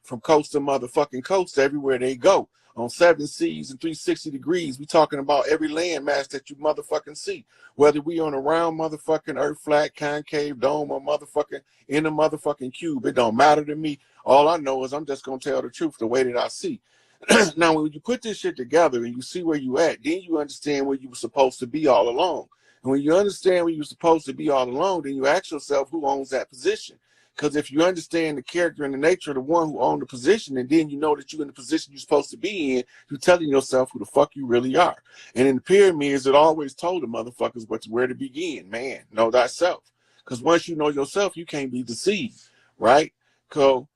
from coast to motherfucking coast everywhere they go. On 7 seas and 360 degrees, we talking about every landmass that you motherfucking see. Whether we on a round motherfucking earth, flat, concave, dome, or motherfucking in a motherfucking cube, it don't matter to me. All I know is I'm just gonna tell the truth the way that I see. Now, when you put this shit together and you see where you at, then you understand where you were supposed to be all along. And when you understand where you're supposed to be all along, then you ask yourself who owns that position. Because if you understand the character and the nature of the one who owned the position, and then you know that you're in the position you're supposed to be in, you're telling yourself who the fuck you really are. And in the pyramids, it always told the motherfuckers where to begin. Man, know thyself. Because once you know yourself, you can't be deceived, right? So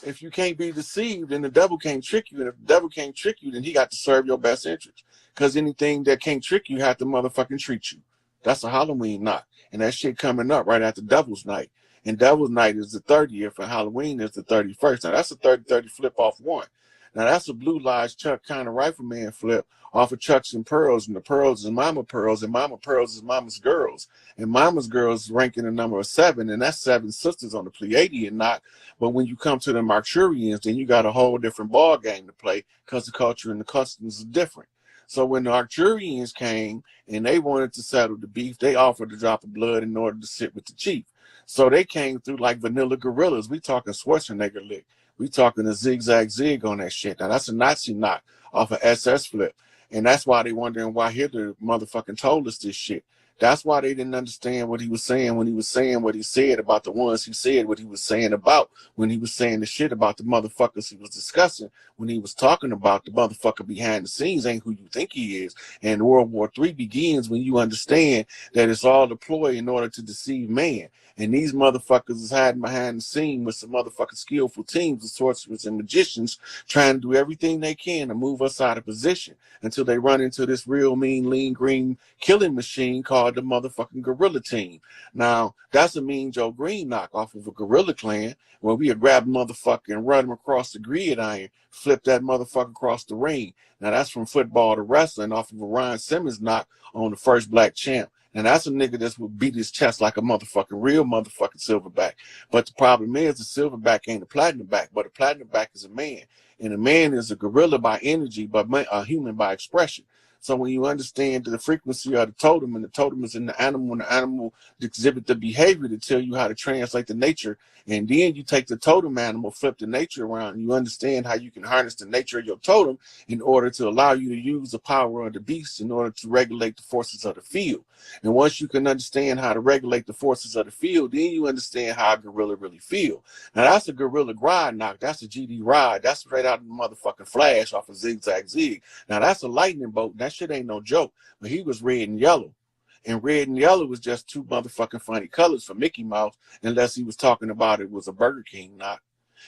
if you can't be deceived, then the devil can't trick you. And if the devil can't trick you, then he got to serve your best interest. Because anything that can't trick you have to motherfucking treat you. That's a Halloween knock. And that shit coming up right after Devil's Night. And Devil's Night is the 30th, and Halloween is the 31st. Now, that's a 30-30 flip off one. Now, that's a Blue Lies Chuck kind of rifleman flip off of Chucks and Pearls, and the Pearls is Mama Pearls, and Mama Pearls is Mama's Girls. And Mama's Girls ranking the number 7, and that's 7 sisters on the Pleiadian knot. But when you come to the Arcturians, then you got a whole different ball game to play because the culture and the customs is different. So when the Arcturians came and they wanted to settle the beef, they offered a drop of blood in order to sit with the chief. So they came through like vanilla gorillas. We talking Schwarzenegger lick. We talking a zigzag zig on that shit. Now that's a Nazi knock off of SS flip. And that's why they wondering why Hitler motherfucking told us this shit. That's why they didn't understand what he was saying when he was saying what he said about the ones he said what he was saying about when he was saying the shit about the motherfuckers he was discussing when he was talking about the motherfucker behind the scenes ain't who you think he is. And World War III begins when you understand that it's all a ploy in order to deceive man. And these motherfuckers is hiding behind the scene with some motherfucking skillful teams of sorcerers and magicians trying to do everything they can to move us out of position until they run into this real mean, lean, green killing machine called the motherfucking Gorilla Team. Now, that's a Mean Joe Green knock off of a Gorilla Clan where we would grab a motherfucker and run him across the gridiron, flip that motherfucker across the ring. Now, that's from football to wrestling off of a Ryan Simmons knock on the first black champ. And that's a nigga that would beat his chest like a motherfucking real motherfucking silverback. But the problem is the silverback ain't a platinum back, but a platinum back is a man. And a man is a gorilla by energy, but a human by expression. So when you understand the frequency of the totem, and the totem is in the animal, and the animal exhibit the behavior to tell you how to translate the nature, and then you take the totem animal, flip the nature around, and you understand how you can harness the nature of your totem in order to allow you to use the power of the beast in order to regulate the forces of the field. And once you can understand how to regulate the forces of the field, then you understand how a gorilla really feel. Now that's a gorilla ride knock. That's a GD ride. That's straight out of the motherfucking Flash off of Zigzag Zig. Now that's a lightning bolt. That shit ain't no joke. But he was red and yellow. And red and yellow was just two motherfucking funny colors for Mickey Mouse, unless he was talking about it was a Burger King knock.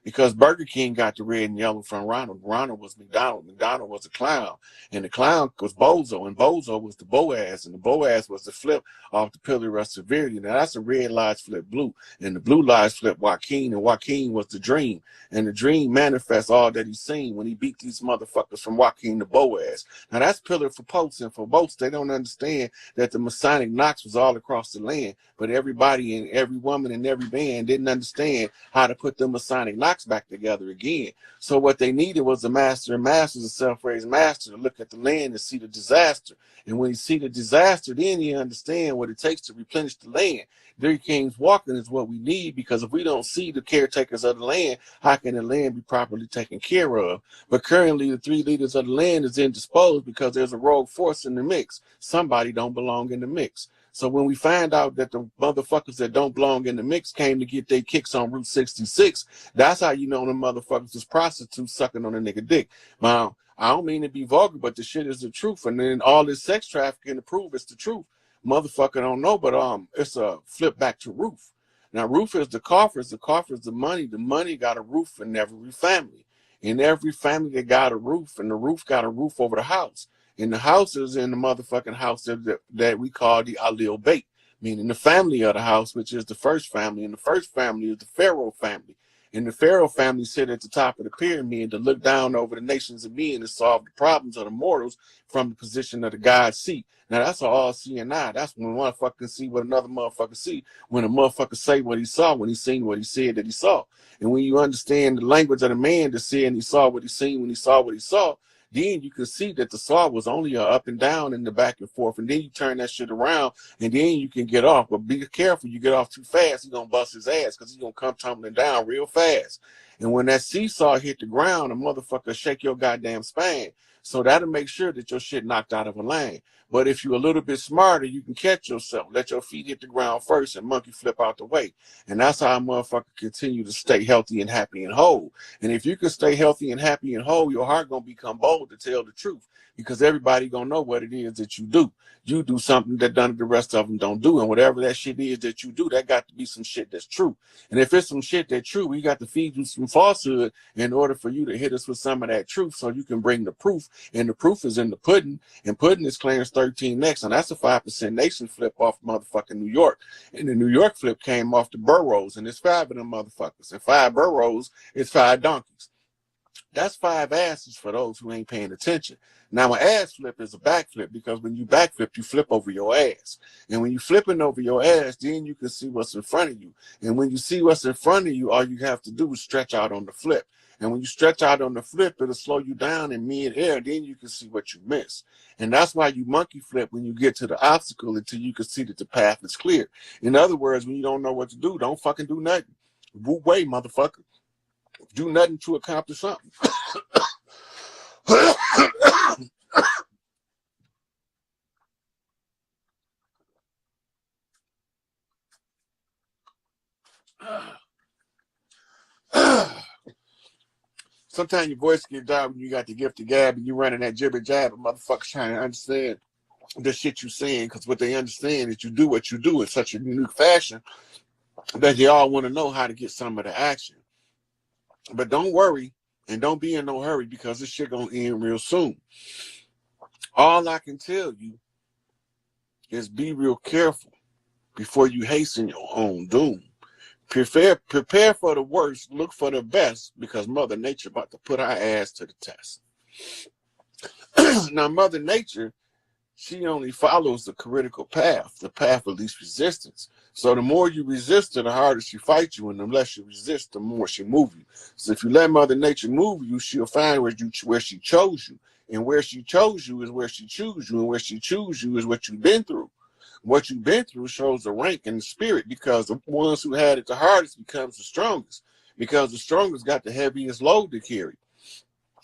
Because Burger King got the red and yellow from Ronald. Ronald was McDonald. McDonald was a clown. And the clown was Bozo. And Bozo was the Boaz. And the Boaz was the flip off the Pillar of Severity. Now that's a red lies flip blue. And the blue lies flip Joaquin. And Joaquin was the dream. And the dream manifests all that he's seen when he beat these motherfuckers from Joaquin to Boaz. Now that's Pillar for Posts. And for boats, they don't understand that the Masonic knocks was all across the land. But everybody and every woman and every man didn't understand how to put the Masonic knocks back together again. So what they needed was a master, and masters, a self-raised master, to look at the land and see the disaster. And when you see the disaster, then you understand what it takes to replenish the land. Three kings walking is what we need, because if we don't see the caretakers of the land, how can the land be properly taken care of? But currently the three leaders of the land is indisposed because there's a rogue force in the mix. Somebody don't belong in the mix. So when we find out that the motherfuckers that don't belong in the mix came to get their kicks on Route 66, that's how you know the motherfuckers is prostitutes sucking on a nigga dick. Now, I don't mean to be vulgar, but the shit is the truth. And then all this sex trafficking to prove it's the truth. Motherfucker don't know, but it's a flip back to roof. Now, roof is the coffers is the money. The money got a roof in every family. In every family that got a roof, and the roof got a roof over the house. And the house is in the motherfucking house that we call the Alil Bait, meaning the family of the house, which is the first family. And the first family is the Pharaoh family. And the Pharaoh family sit at the top of the pyramid to look down over the nations of men and solve the problems of the mortals from the position of the God's seat. Now that's an all-seeing eye. That's when one motherfucker see what another motherfucker see. When a motherfucker say what he saw, when he seen what he said that he saw. And when you understand the language of the man that said and he saw what he seen when he saw what he saw, then you can see that the saw was only a up and down and the back and forth. And then you turn that shit around and then you can get off. But be careful, you get off too fast, he's gonna bust his ass because he's gonna come tumbling down real fast. And when that seesaw hit the ground, a motherfucker shake your goddamn spine. So that'll make sure that your shit knocked out of a lane. But if you're a little bit smarter, you can catch yourself, let your feet hit the ground first and monkey flip out the way. And that's how a motherfucker continue to stay healthy and happy and whole. And if you can stay healthy and happy and whole, your heart gonna become bold to tell the truth because everybody gonna know what it is that you do. You do something that none of the rest of them don't do. And whatever that shit is that you do, that got to be some shit that's true. And if it's some shit that's true, we got to feed you some falsehood in order for you to hit us with some of that truth so you can bring the proof. And the proof is in the pudding. And pudding is Clarence 13 next. And that's a 5% nation flip off motherfucking New York. And the New York flip came off the boroughs. And it's 5 of them motherfuckers. And 5 boroughs is 5 donkeys. That's 5 asses for those who ain't paying attention. Now, an ass flip is a backflip because when you backflip, you flip over your ass. And when you're flipping over your ass, then you can see what's in front of you. And when you see what's in front of you, all you have to do is stretch out on the flip. And when you stretch out on the flip, it'll slow you down in mid-air. Then you can see what you miss. And that's why you monkey flip when you get to the obstacle until you can see that the path is clear. In other words, when you don't know what to do, don't fucking do nothing. Wu wei, motherfucker. Do nothing to accomplish something. Sometimes your voice gets down when you got the gift of gab and you running that jibber jab and motherfuckers trying to understand the shit you saying because what they understand is you do what you do in such a unique fashion that they all want to know how to get some of the action. But don't worry and don't be in no hurry because this shit gonna end real soon. All I can tell you is be real careful before you hasten your own doom. Prepare for the worst, look for the best, because Mother Nature about to put our ass to the test. Now, Mother Nature, she only follows the critical path, the path of least resistance. So the more you resist her, the harder she fights you, and the less you resist, the more she moves you. So if you let Mother Nature move you, she'll find where she chose you. And where she chose you is where she choose you, and where she choose you is what you've been through. What you've been through shows the rank and the spirit, because the ones who had it the hardest becomes the strongest, because the strongest got the heaviest load to carry.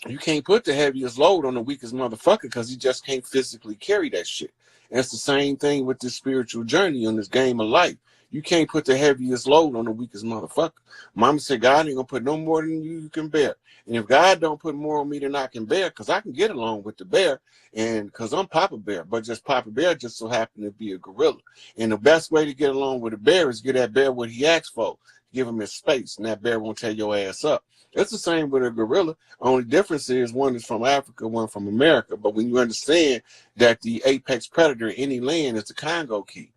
You can't put the heaviest load on the weakest motherfucker because he just can't physically carry that shit. And it's the same thing with this spiritual journey on this game of life. You can't put the heaviest load on the weakest motherfucker. Mama said, God ain't gonna put no more than you can bear. And if God don't put more on me than I can bear, because I can get along with the bear, and because I'm Papa Bear, but just Papa Bear just so happened to be a gorilla. And the best way to get along with a bear is get that bear what he asked for. Give him his space, and that bear won't tear your ass up. It's the same with a gorilla. Only difference is one is from Africa, one from America. But when you understand that the apex predator in any land is the Congo key,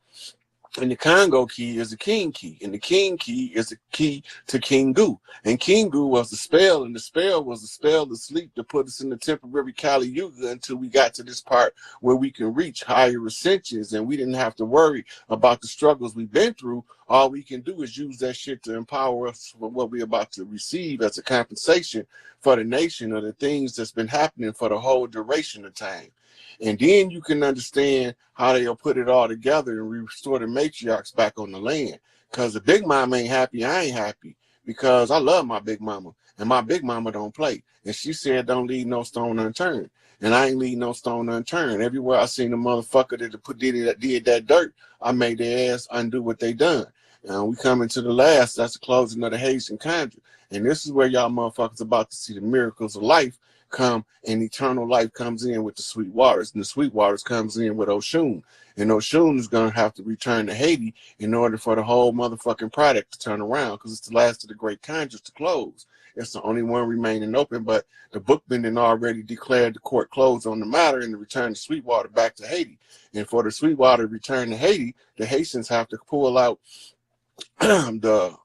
and the Congo key is the king key, and the king key is the key to Kingu. And Kingu was the spell, and the spell was the spell to sleep to put us in the temporary Kali Yuga until we got to this part where we can reach higher ascensions, and we didn't have to worry about the struggles we've been through. All we can do is use that shit to empower us for what we're about to receive as a compensation for the nation or the things that's been happening for the whole duration of time. And then you can understand how they'll put it all together and restore the matriarchs back on the land. Because the big mama ain't happy, I ain't happy. Because I love my big mama, and my big mama don't play. And she said, don't leave no stone unturned. And I ain't leave no stone unturned. Everywhere I seen the motherfucker that did that dirt, I made their ass undo what they done. And we coming to the last, that's the closing of the Haitian conjure. And this is where y'all motherfuckers about to see the miracles of life come, and eternal life comes in with the sweet waters, and the sweet waters comes in with Oshun. And Oshun is going to have to return to Haiti in order for the whole motherfucking product to turn around, because it's the last of the great conjures to close. It's the only one remaining open, but the bookbinding already declared the court closed on the matter and to return the Sweetwater back to Haiti. And for the Sweetwater to return to Haiti, the Haitians have to pull out the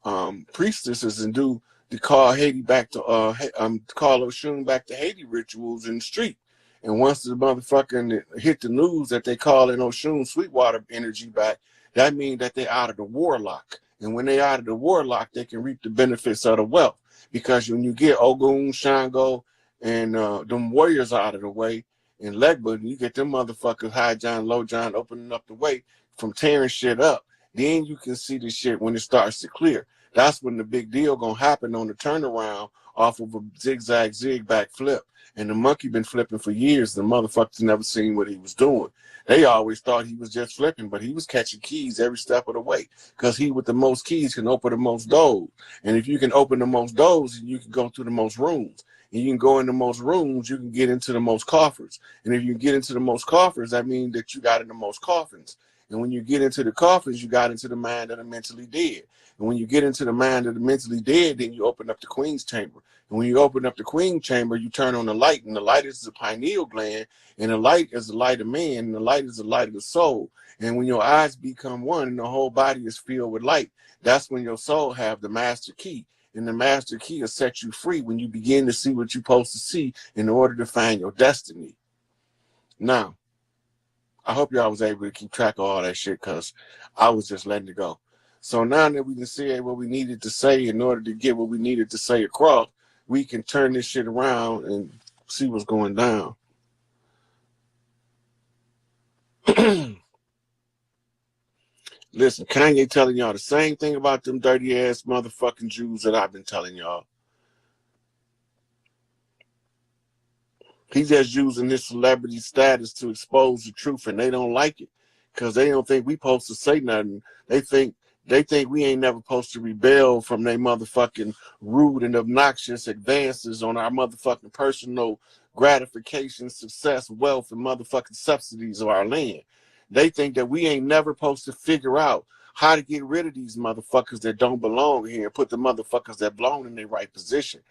priestesses and do to call Haiti back to call Oshun back to Haiti rituals in the street. And once the motherfucking hit the news that they call in Oshun Sweetwater energy back, that means that they out of the warlock. And when they out of the warlock, they can reap the benefits of the wealth. Because when you get Ogun, Shango, and them warriors out of the way in Legba, you get them motherfuckers, High John, Low John, opening up the way from tearing shit up. Then you can see the shit when it starts to clear. That's when the big deal gonna happen on the turnaround off of a zigzag, zig-back flip. And the monkey been flipping for years. The motherfuckers never seen what he was doing. They always thought he was just flipping, but he was catching keys every step of the way. Because he with the most keys can open the most doors. And if you can open the most doors, you can go through the most rooms. And you can go in the most rooms, you can get into the most coffers. And if you get into the most coffers, that means that you got in the most coffins. And when you get into the coffins, you got into the mind of the mentally dead. And when you get into the mind of the mentally dead, then you open up the queen's chamber. And when you open up the queen chamber, you turn on the light. And the light is the pineal gland. And the light is the light of man. And the light is the light of the soul. And when your eyes become one and the whole body is filled with light, that's when your soul have the master key. And the master key will set you free when you begin to see what you're supposed to see in order to find your destiny. Now, I hope y'all was able to keep track of all that shit because I was just letting it go. So now that we can say what we needed to say in order to get what we needed to say across, we can turn this shit around and see what's going down. Listen, Kanye telling y'all the same thing about them dirty ass motherfucking Jews that I've been telling y'all. He's just using his celebrity status to expose the truth, and they don't like it because they don't think we supposed to say nothing. They think we ain't never supposed to rebel from their motherfucking rude and obnoxious advances on our motherfucking personal gratification, success, wealth, and motherfucking subsidies of our land. They think that we ain't never supposed to figure out how to get rid of these motherfuckers that don't belong here and put the motherfuckers that belong in their right position.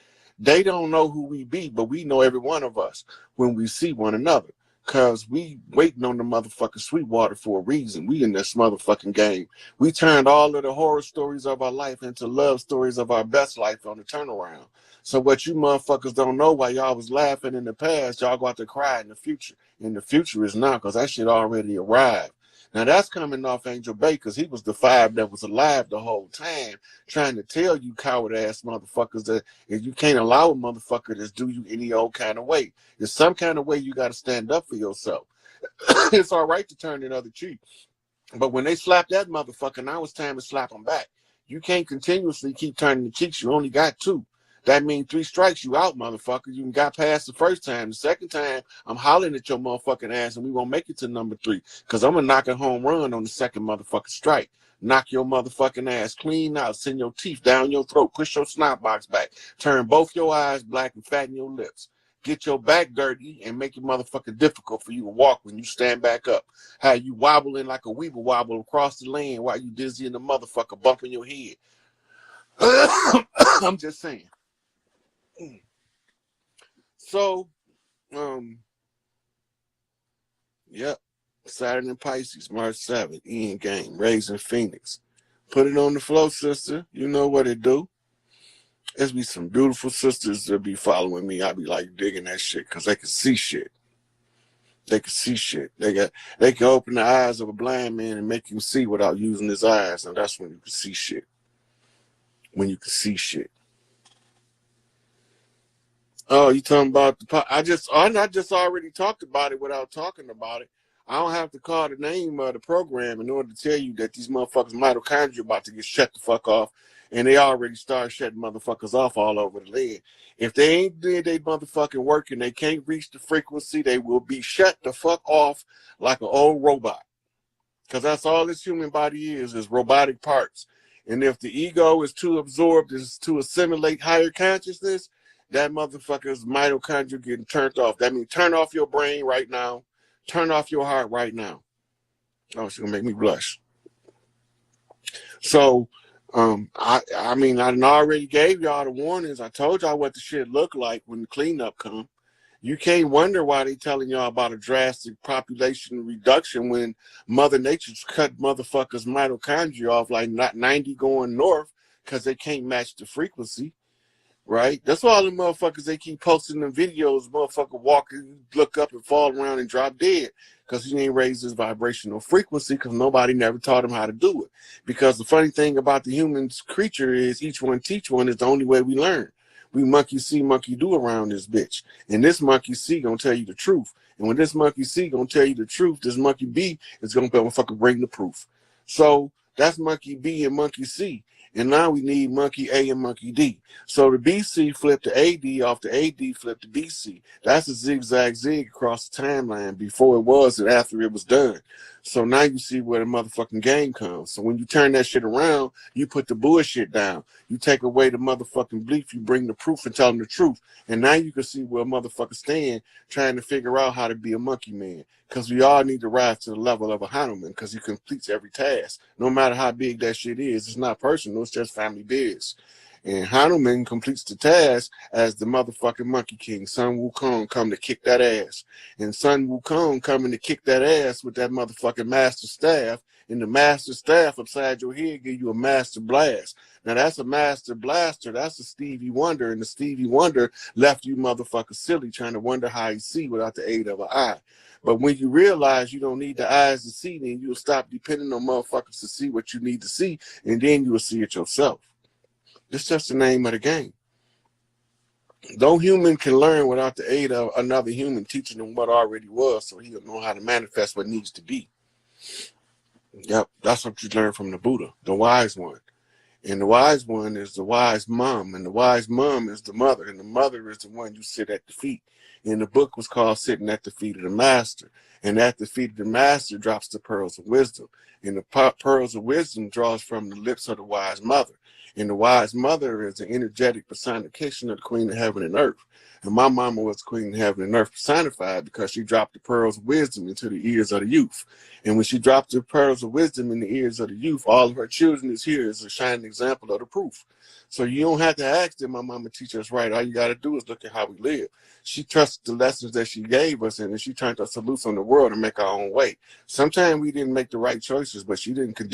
They don't know who we be, but we know every one of us when we see one another. Cause we waiting on the motherfucking Sweetwater for a reason. We in this motherfucking game. We turned all of the horror stories of our life into love stories of our best life on the turnaround. So what you motherfuckers don't know while y'all was laughing in the past, y'all got to cry in the future. And the future is now because that shit already arrived. Now that's coming off Angel Bay because he was the five that was alive the whole time trying to tell you coward ass motherfuckers that if you can't allow a motherfucker to do you any old kind of way. There's some kind of way you got to stand up for yourself. It's all right to turn the other cheek. But when they slap that motherfucker, now it's time to slap them back. You can't continuously keep turning the cheeks. You only got two. That means 3 strikes, you out, motherfucker. You got past the first time. The second time, I'm hollering at your motherfucking ass, and we won't make it to number 3. Because I'm going to knock a home run on the second motherfucking strike. Knock your motherfucking ass clean out. Send your teeth down your throat. Push your snot box back. Turn both your eyes black and fatten your lips. Get your back dirty and make it motherfucking difficult for you to walk when you stand back up. How you wobbling like a weeble wobble across the lane while you dizzy in the motherfucker bumping your head. I'm just saying. So, yep, Saturn and Pisces, March 7th, Ian Game, Raising Phoenix. Put it on the flow, sister. You know what it do. There's be some beautiful sisters that be following me. I be like digging that shit because they can see shit. They can see shit. They can open the eyes of a blind man and make him see without using his eyes. And that's when you can see shit. When you can see shit. Oh, you talking about the? I just already talked about it without talking about it. I don't have to call the name of the program in order to tell you that these motherfuckers mitochondria about to get shut the fuck off, and they already start shutting motherfuckers off all over the land. If they ain't did they motherfucking work and they can't reach the frequency, they will be shut the fuck off like an old robot. Because that's all this human body is robotic parts. And if the ego is too absorbed is to assimilate higher consciousness, that motherfucker's mitochondria getting turned off. That means turn off your brain right now. Turn off your heart right now. Oh, she's gonna make me blush. So, I mean, I already gave y'all the warnings. I told y'all what the shit looked like when the cleanup come. You can't wonder why they telling y'all about a drastic population reduction when Mother Nature's cut motherfuckers' mitochondria off like not 90 going north because they can't match the frequency. right? That's why all the motherfuckers, they keep posting them videos, motherfucker walking, look up and fall around and drop dead because he ain't raised his vibrational frequency because nobody never taught him how to do it. Because the funny thing about the human creature is each one teach one is the only way we learn. We monkey see, monkey do around this bitch. And this monkey see gonna tell you the truth. And when this monkey C gonna tell you the truth, this monkey B is gonna motherfucker bring the proof. So that's monkey B and monkey C. And now we need monkey A and monkey D. So the BC flipped to AD off the AD flipped to BC. That's a zigzag zig across the timeline before it was and after it was done. So now you see where the motherfucking game comes. So when you turn that shit around, you put the bullshit down. You take away the motherfucking belief, you bring the proof and tell them the truth. And now you can see where motherfuckers stand trying to figure out how to be a monkey man. Because we all need to rise to the level of a Hanuman because he completes every task. No matter how big that shit is, it's not personal, it's just family biz. And Hanuman completes the task as the motherfucking Monkey King, Sun Wukong, come to kick that ass. And Sun Wukong coming to kick that ass with that motherfucking master staff. And the master staff upside your head give you a master blast. Now that's a master blaster. That's a Stevie Wonder. And the Stevie Wonder left you motherfuckers silly trying to wonder how you see without the aid of an eye. But when you realize you don't need the eyes to see, then you'll stop depending on motherfuckers to see what you need to see. And then you will see it yourself. It's just the name of the game. No human can learn without the aid of another human teaching him what already was, so he'll know how to manifest what needs to be. Yep, that's what you learn from the Buddha, the wise one. And the wise one is the wise mom, and the wise mom is the mother, and the mother is the one you sit at the feet. And the book was called Sitting at the Feet of the Master. And at the feet of the master drops the pearls of wisdom. And the pearls of wisdom draws from the lips of the wise mother. And the wise mother is an energetic personification of the Queen of Heaven and Earth. And my mama was Queen of Heaven and Earth personified because she dropped the pearls of wisdom into the ears of the youth. And when she dropped the pearls of wisdom in the ears of the youth, all of her children is here as a shining example of the proof. So you don't have to ask them, my mama teach us right. All you got to do is look at how we live. She trusted the lessons that she gave us, and then she turned us loose on the world and make our own way. Sometimes we didn't make the right choices, but she didn't condemn